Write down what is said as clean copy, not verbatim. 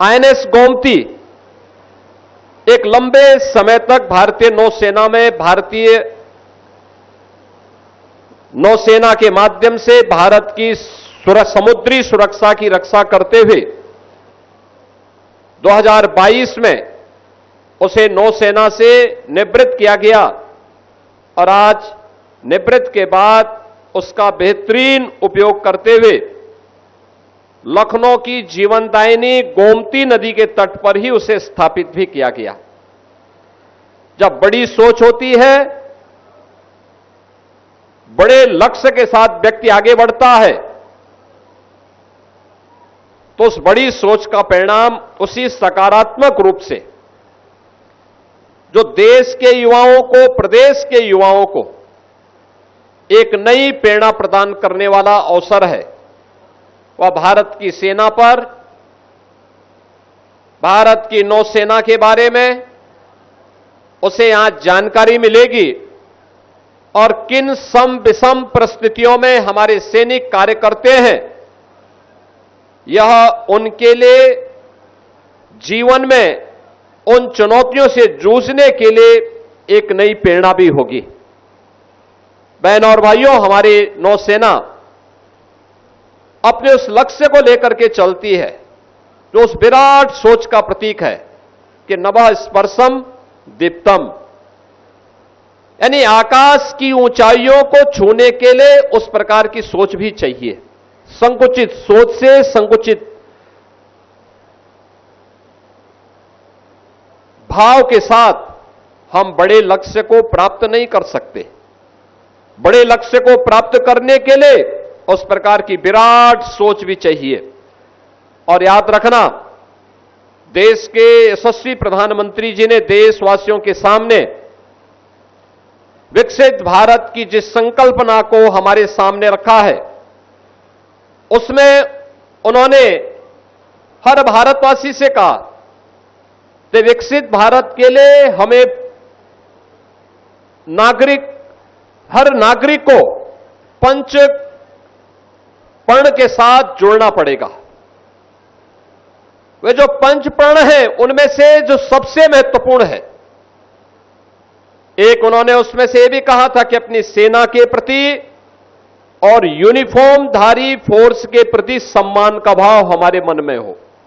INS Gomti एक लंबे समय तक भारतीय नौसेना में, भारतीय नौसेना के माध्यम से भारत की समुद्री सुरक्षा की रक्षा करते हुए 2022 में उसे नौसेना से निवृत्त किया गया और आज निवृत्त के बाद उसका बेहतरीन उपयोग करते हुए लखनऊ की जीवनदायिनी गोमती नदी के तट पर ही उसे स्थापित भी किया गया। जब बड़ी सोच होती है, बड़े लक्ष्य के साथ व्यक्ति आगे बढ़ता है, तो उस बड़ी सोच का परिणाम उसी सकारात्मक रूप से जो देश के युवाओं को, प्रदेश के युवाओं को एक नई प्रेरणा प्रदान करने वाला अवसर है, वह भारत की सेना पर, भारत की नौसेना के बारे में उसे यहां जानकारी मिलेगी और किन सम विषम परिस्थितियों में हमारे सैनिक कार्य करते हैं, यह उनके लिए जीवन में उन चुनौतियों से जूझने के लिए एक नई प्रेरणा भी होगी। बहनों और भाइयों, हमारी नौसेना अपने उस लक्ष्य को लेकर के चलती है जो उस विराट सोच का प्रतीक है कि नभः स्पर्शम दीप्तम, यानी आकाश की ऊंचाइयों को छूने के लिए उस प्रकार की सोच भी चाहिए। संकुचित सोच से, संकुचित भाव के साथ हम बड़े लक्ष्य को प्राप्त नहीं कर सकते। बड़े लक्ष्य को प्राप्त करने के लिए उस प्रकार की विराट सोच भी चाहिए। और याद रखना, देश के यशस्वी प्रधानमंत्री जी ने देशवासियों के सामने विकसित भारत की जिस संकल्पना को हमारे सामने रखा है, उसमें उन्होंने हर भारतवासी से कहा कि विकसित भारत के लिए हमें हर नागरिक को पंच पर्ण के साथ जोड़ना पड़ेगा। वे जो पंच पर्ण हैं, उनमें से जो सबसे महत्वपूर्ण है, एक उन्होंने उसमें से यह भी कहा था कि अपनी सेना के प्रति और यूनिफॉर्म धारी फोर्स के प्रति सम्मान का भाव हमारे मन में हो।